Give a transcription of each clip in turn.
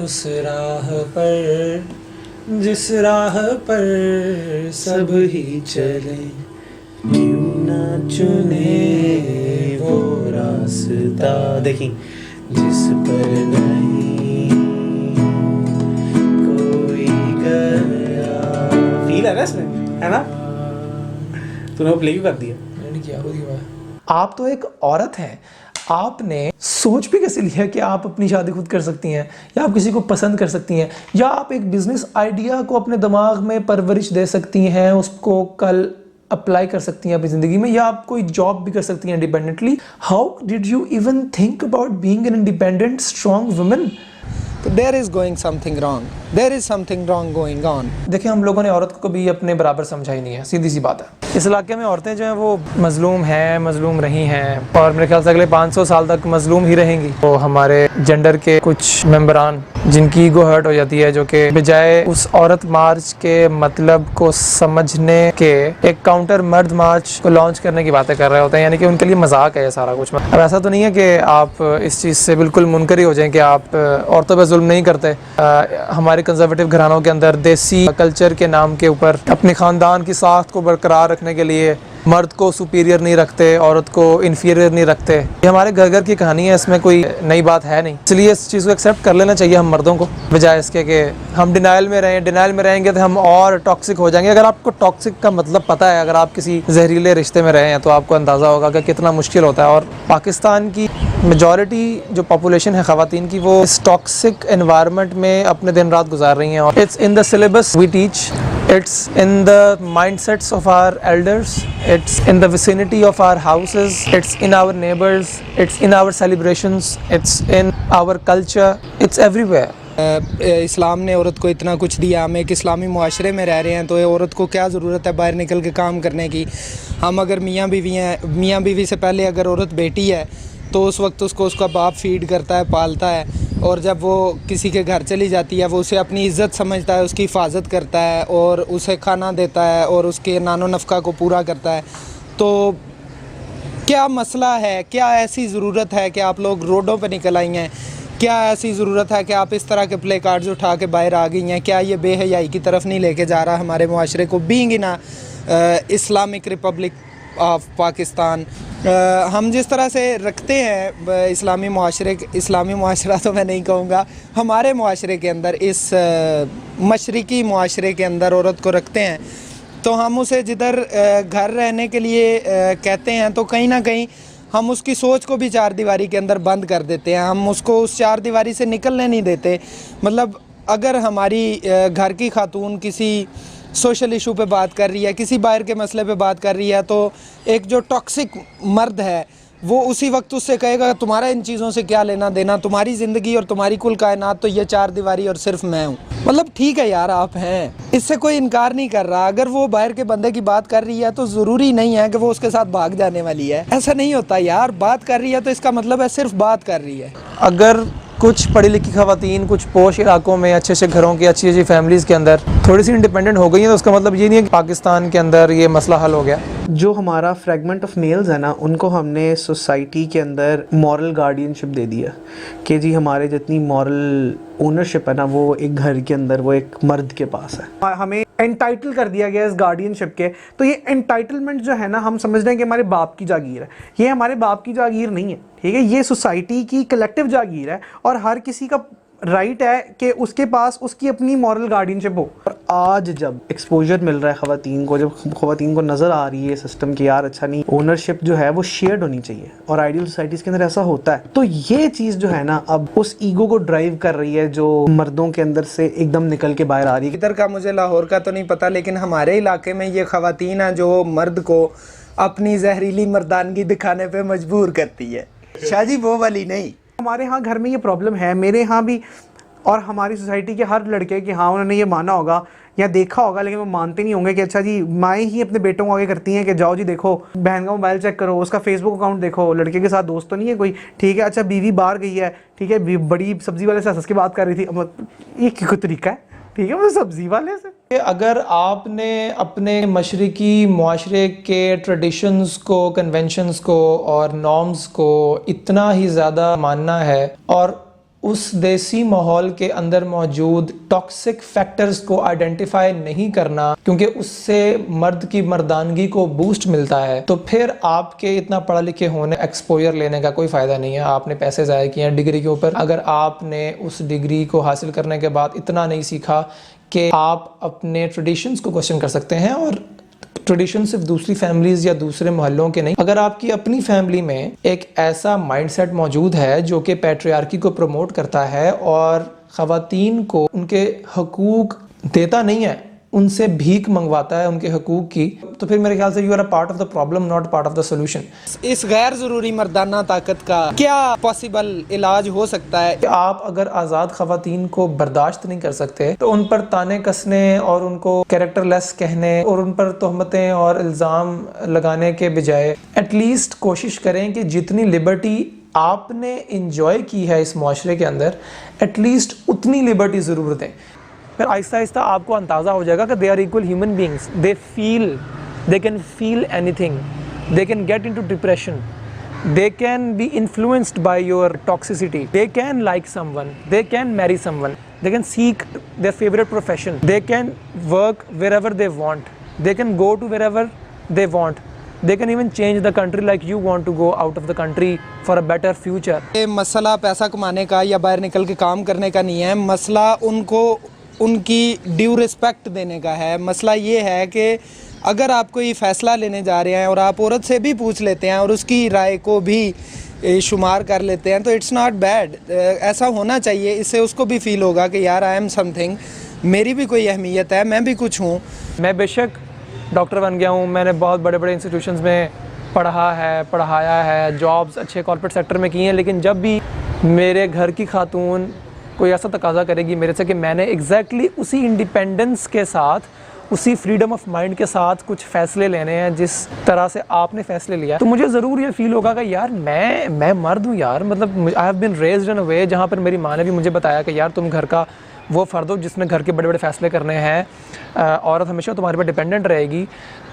उस राह पर जिस राह पर सब ही चले, क्यों ना चुने वो रास्ता, देखिए, जिस पर नहीं कोई गया। फील है ना इसमें, है ना? तूने प्ले क्यों कर दिया? मैंने किया खुद की बात। आप तो एक औरत हैं, आपने सोच भी कैसे लिया कि आप अपनी शादी खुद कर सकती हैं, या आप किसी को पसंद कर सकती हैं, या आप एक बिजनेस आइडिया को अपने दिमाग में परवरिश दे सकती हैं, उसको कल अप्लाई कर सकती हैं अपनी ज़िंदगी में, या आप कोई जॉब भी कर सकती हैं independently. How did you even think about being an independent strong woman? There is going something wrong. There is something wrong going on. देखिए, हम लोगों ने औरत को कभी अपने बराबर समझा ही नहीं है, सीधी सी बात है। इस इलाके में औरतें जो हैं वो मजलूम हैं, मजलूम रही हैं, और मेरे ख्याल से अगले 500 साल तक मजलूम ही रहेंगी। तो हमारे जेंडर के कुछ मेंबरान जिनकी ईगो हर्ट हो जाती है, जो कि बजाय उस औरत मार्च के मतलब को समझने के एक काउंटर मर्द मार्च को लॉन्च करने की बातें कर रहे होते हैं, यानी कि उनके लिए मजाक है ये सारा कुछ। अब ऐसा तो नहीं है कि आप इस चीज़ से बिल्कुल मुनकर ही हो जाएं कि आप औरतों पर जुल्म नहीं करते। हमारे कंजर्वेटिव घरानों के अंदर देसी कल्चर के नाम के ऊपर अपने ख़ानदान की साख्त को बरकरार रखने के लिए मर्द को सुपीरियर नहीं रखते, औरत को इन्फीरियर नहीं रखते। ये हमारे घर घर की कहानी है, इसमें कोई नई बात है नहीं। इसलिए इस चीज़ को एक्सेप्ट कर लेना चाहिए हम मर्दों को, बजाय इसके कि हम डिनाइल में रहें। डिनाइल में रहेंगे तो हम और टॉक्सिक हो जाएंगे। अगर आपको टॉक्सिक का मतलब पता है, अगर आप किसी जहरीले रिश्ते में रहे हैं, तो आपको अंदाज़ा होगा कि कितना मुश्किल होता है। और पाकिस्तान की मेजॉरिटी जो पॉपुलेशन है ख़वातीन की, वो इस टॉक्सिक एनवायरनमेंट में अपने दिन रात गुजार रही हैं। और it's in the syllabus we teach, it's in the mindsets of our elders, it's in the vicinity of our houses, it's in our neighbors, it's in our celebrations, it's in our culture, it's everywhere. इस्लाम ने औरत को इतना कुछ दिया। हम एक इस्लामी मुआशरे में रह रहे हैं, तो ये औरत को क्या ज़रूरत है बाहर निकल के काम करने की? हम अगर मियाँ बीवी हैं, मियाँ बीवी से पहले अगर औरत बेटी है तो उस वक्त उसको उसका बाप फीड करता है, पालता है, और जब वो किसी के घर चली जाती है वो उसे अपनी इज़्ज़त समझता है, उसकी हिफाजत करता है और उसे खाना देता है और उसके नानो नफ़का को पूरा करता है। तो क्या मसला है? क्या ऐसी ज़रूरत है कि आप लोग रोडों पर निकल आई हैं? क्या ऐसी ज़रूरत है कि आप इस तरह के प्ले कार्ड्स उठा के बाहर आ गई हैं? क्या ये बेहयाई की तरफ नहीं लेके जा रहा हमारे मुआशरे को? Being in Islamic Republic of Pakistan, हम जिस तरह से रखते हैं इस्लामी मुआशरा तो मैं नहीं कहूँगा, हमारे मुआशरे के अंदर, इस मशरिकी मुआशरे के अंदर औरत को रखते हैं, तो हम उसे जिधर घर रहने के लिए कहते हैं, तो कहीं ना कहीं हम उसकी सोच को भी चार दीवारी के अंदर बंद कर देते हैं। हम उसको उस चार दीवारी से निकलने नहीं देते। मतलब अगर हमारी घर की खातून किसी सोशल इशू पे बात कर रही है, किसी बाहर के मसले पे बात कर रही है, तो एक जो टॉक्सिक मर्द है वो उसी वक्त उससे कहेगा तुम्हारा इन चीज़ों से क्या लेना देना, तुम्हारी ज़िंदगी और तुम्हारी कुल कायनात तो ये चार दीवारी और सिर्फ मैं हूँ। मतलब ठीक है यार, आप हैं, इससे कोई इनकार नहीं कर रहा। अगर वो बाहर के बंदे की बात कर रही है तो ज़रूरी नहीं है कि वो उसके साथ भाग जाने वाली है। ऐसा नहीं होता यार, बात कर रही है तो इसका मतलब है सिर्फ बात कर रही है। अगर कुछ पढ़ी लिखी ख़वातीन कुछ पोश इलाकों में अच्छे अच्छे घरों की अच्छी अच्छी फैमिलीज़ के अंदर थोड़ी सी इंडिपेंडेंट हो गई हैं, तो उसका मतलब ये नहीं है कि पाकिस्तान के अंदर ये मसला हल हो गया। जो हमारा फ्रेगमेंट ऑफ मेल्स है ना, उनको हमने सोसाइटी के अंदर मॉरल गार्डियनशिप दे दिया कि जी हमारे जितनी मॉरल ओनरशिप है ना, वो एक घर के अंदर वो एक मर्द के पास है। हमें एंटाइटल कर दिया गया इस गार्डियनशिप के। तो ये एंटाइटलमेंट जो है ना, हम समझ रहे हैं कि हमारे बाप की जागीर है। ये हमारे बाप की जागीर नहीं है, ठीक है, ये सोसाइटी की कलेक्टिव जागीर है और हर किसी का राइट है कि उसके पास उसकी अपनी मॉरल गार्डियनशिप हो। और आज जब एक्सपोजर मिल रहा है ख़वातीन को, जब ख़वातीन को नज़र आ रही है सिस्टम की यार अच्छा नहीं, ओनरशिप जो है वो शेयर्ड होनी चाहिए और आइडियल सोसाइटीज़ के अंदर ऐसा होता है, तो ये चीज़ जो है ना अब उस ईगो को ड्राइव कर रही है जो मर्दों के अंदर से एकदम निकल के बाहर आ रही है। इधर का मुझे लाहौर का तो नहीं पता, लेकिन हमारे इलाके में ये ख़वातीन हैं जो मर्द को अपनी जहरीली मर्दानगी दिखाने पर मजबूर करती है। शादी वो वाली नहीं। हमारे यहाँ घर में ये प्रॉब्लम है, मेरे यहाँ भी, और हमारी सोसाइटी के हर लड़के कि हाँ उन्होंने ये माना होगा या देखा होगा, लेकिन वो मानते नहीं होंगे कि अच्छा जी माएँ ही अपने बेटों को आगे करती हैं कि जाओ जी देखो बहन का मोबाइल चेक करो, उसका फेसबुक अकाउंट देखो, लड़के के साथ दोस्त तो नहीं है कोई, ठीक है, अच्छा बीवी बाहर गई है, ठीक है, बड़ी सब्जी वाले से हंस के बात कर रही थी। ये क्या तरीका है, ठीक है, वो सब्जी वाले से। अगर आपने अपने मशरिकी मुआशरे के ट्रेडिशंस को, कन्वेंशंस को और नॉर्म्स को इतना ही ज़्यादा मानना है और उस देसी माहौल के अंदर मौजूद टॉक्सिक फैक्टर्स को आइडेंटिफाई नहीं करना, क्योंकि उससे मर्द की मर्दानगी को बूस्ट मिलता है, तो फिर आपके इतना पढ़ा लिखे होने, एक्सपोजर लेने का कोई फ़ायदा नहीं है। आपने पैसे ज़ाया किए हैं डिग्री के ऊपर, अगर आपने उस डिग्री को हासिल करने के बाद इतना नहीं सीखा कि आप अपने ट्रेडिशंस को क्वेश्चन कर सकते हैं। और ट्रेडिशन सिर्फ दूसरी फैमिलीज़ या दूसरे मोहल्लों के नहीं, अगर आपकी अपनी फैमिली में एक ऐसा माइंडसेट मौजूद है जो कि पैट्रियार्की को प्रमोट करता है और ख़वातीन को उनके हकूक़ देता नहीं है, उनसे भीख मंगवाता है उनके हकूक़ की, तो फिर मेरे ख्याल से you are a part of the problem, not part of the solution. इस गैर ज़रूरी मर्दाना ताकत का क्या पॉसिबल इलाज हो सकता है? आप अगर आज़ाद ख़वातीन को बर्दाश्त नहीं कर सकते तो उन पर ताने कसने और उनको कैरेक्टरलेस कहने और उन पर तोहमतें और इल्ज़ाम लगाने के बजाय एटलीस्ट कोशिश करें कि जितनी लिबर्टी आपने इंजॉय की है इस माशरे के अंदर, एटलीस्ट उतनी लिबर्टी ज़रूर दें। फिर आहिस्ता आहिस्ता आपको अंदाज़ा हो जाएगा कि they are equal human beings, they can feel anything, they can get into depression, they can be influenced by your toxicity, they can like someone, they can marry someone, they can seek their favorite profession, they can work wherever they want, they can go to wherever they want, they can even change the country like you want to go out of the country for a better future। ये मसला पैसा कमाने का या बाहर निकल के काम करने का नहीं है, मसला उनको उनकी ड्यू रिस्पेक्ट देने का है। मसला ये है कि अगर आप कोई फ़ैसला लेने जा रहे हैं और आप औरत से भी पूछ लेते हैं और उसकी राय को भी शुमार कर लेते हैं, तो इट्स नॉट बैड। ऐसा होना चाहिए, इससे उसको भी फील होगा कि यार आई एम समथिंग, मेरी भी कोई अहमियत है, मैं भी कुछ हूँ। मैं बेशक डॉक्टर बन गया हूँ, मैंने बहुत बड़े बड़े इंस्टीट्यूशंस में पढ़ा है, पढ़ाया है, जॉब्स अच्छे कॉर्पोरेट सेक्टर में की हैं, लेकिन जब भी मेरे घर की खातून कोई ऐसा तकाजा करेगी मेरे से कि मैंने एग्जैक्टली उसी इंडिपेंडेंस के साथ, उसी फ्रीडम ऑफ माइंड के साथ कुछ फ़ैसले लेने हैं जिस तरह से आपने फ़ैसले लिया, तो मुझे ज़रूर ये फील होगा कि यार मैं मर्द हूँ यार, मतलब I have been raised in a way जहाँ पर मेरी माँ ने भी मुझे बताया कि यार तुम घर का वो फ़र्द हो जिसने घर के बड़े बड़े फ़ैसले करने हैं, औरत हमेशा तुम्हारे पर डिपेंडेंट रहेगी।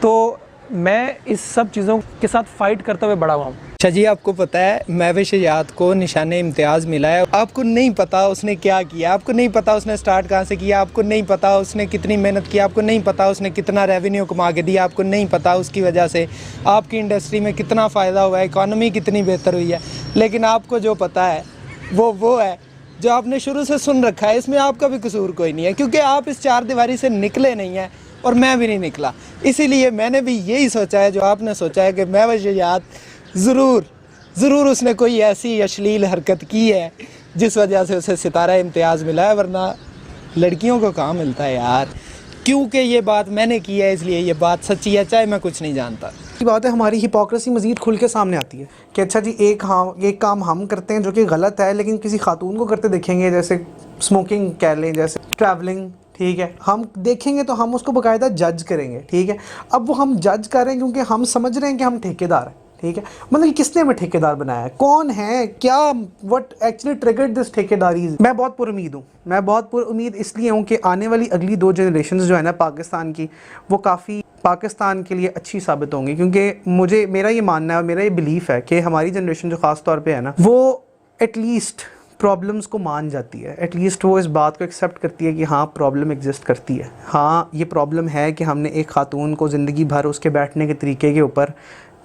तो मैं इस सब चीज़ों के साथ फ़ाइट करते हुए बड़ा हुआ हूँ। अच्छा जी, आपको पता है महविश याद को निशाने इम्तियाज़ मिला है, आपको नहीं पता उसने क्या किया, आपको नहीं पता उसने स्टार्ट कहाँ से किया, आपको नहीं पता उसने कितनी मेहनत की, आपको नहीं पता उसने कितना रेवेन्यू कमा के दिया, आपको नहीं पता उसकी वजह से आपकी इंडस्ट्री में कितना फ़ायदा हुआ है, इकॉनमी कितनी बेहतर हुई है। लेकिन आपको जो पता है वो है जो आपने शुरू से सुन रखा है, इसमें आपका भी कसूर कोई नहीं है, क्योंकि आप इस चार दीवारी से निकले नहीं हैं और मैं भी नहीं निकला। इसीलिए मैंने भी यही सोचा है जो आपने सोचा है कि महविश याद ज़रूर उसने कोई ऐसी अश्लील हरकत की है जिस वजह से उसे सितारा इम्तियाज़ मिला है, वरना लड़कियों को कहाँ मिलता है यार। क्योंकि ये बात मैंने की है इसलिए ये बात सच्ची है, चाहे मैं कुछ नहीं जानता। ये बात है, हमारी हिपोक्रेसी मज़ीद खुल के सामने आती है कि अच्छा जी एक काम हम करते हैं जो कि गलत है, लेकिन किसी खातून को करते देखेंगे, जैसे स्मोकिंग कह लें, जैसे ट्रैवलिंग, ठीक है, हम देखेंगे तो हम उसको बाकायदा जज करेंगे, ठीक है। अब वो हम जज कर रहे हैं क्योंकि हम समझ रहे हैं कि हम ठेकेदार हैं, ठीक है। मतलब किसने हमें ठेकेदार बनाया है, कौन है, क्या, व्हाट एक्चुअली ट्रिगर्ड दिस ठेकेदारी। मैं बहुत पुरुमीद हूँ, मैं बहुत पुरुमीद इसलिए हूँ कि आने वाली अगली 2 जनरेशन्स जो है ना पाकिस्तान की, वो काफ़ी पाकिस्तान के लिए अच्छी साबित होंगी, क्योंकि मेरा ये मानना है और मेरा ये बिलीफ है कि हमारी जनरेशन जो ख़ास तौर पे है ना, वो एटलीस्ट प्रॉब्लम्स को मान जाती है, एटलीस्ट वो इस बात को एक्सेप्ट करती है कि हाँ प्रॉब्लम एग्जिस्ट करती है, हाँ ये प्रॉब्लम है कि हमने एक खातून को ज़िंदगी भर उसके बैठने के तरीके के ऊपर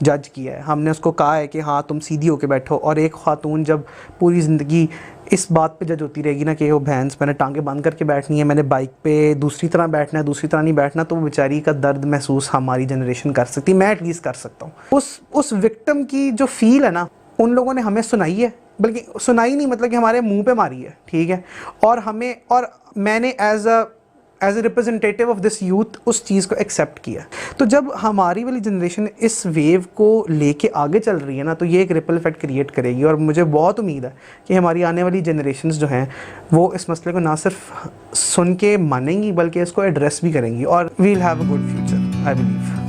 जज किया है, हमने उसको कहा है कि हाँ तुम सीधी होके बैठो, और एक खातून जब पूरी ज़िंदगी इस बात पे जज होती रहेगी ना कि वो भैंस मैंने टांगे बंद करके बैठनी है, मैंने बाइक पे दूसरी तरह बैठना है, दूसरी तरह नहीं बैठना, तो वो बेचारी का दर्द महसूस हमारी जनरेशन कर सकती, मैं एटलीस्ट कर सकता हूँ। उस विक्टिम की जो फील है ना, उन लोगों ने हमें सुनाई है, बल्कि सुनाई नहीं मतलब कि हमारे मुंह पे मारी है, ठीक है। और मैंने as a representative of this youth उस चीज़ को एक्सेप्ट किया। तो जब हमारी वाली जनरेशन इस वेव को लेके आगे चल रही है ना, तो ये एक रिपल इफेक्ट क्रिएट करेगी, और मुझे बहुत उम्मीद है कि हमारी आने वाली जनरेशन्स जो हैं वो इस मसले को ना सिर्फ सुन के मानेंगी बल्कि इसको एड्रेस भी करेंगी, और we will have a good future, I believe.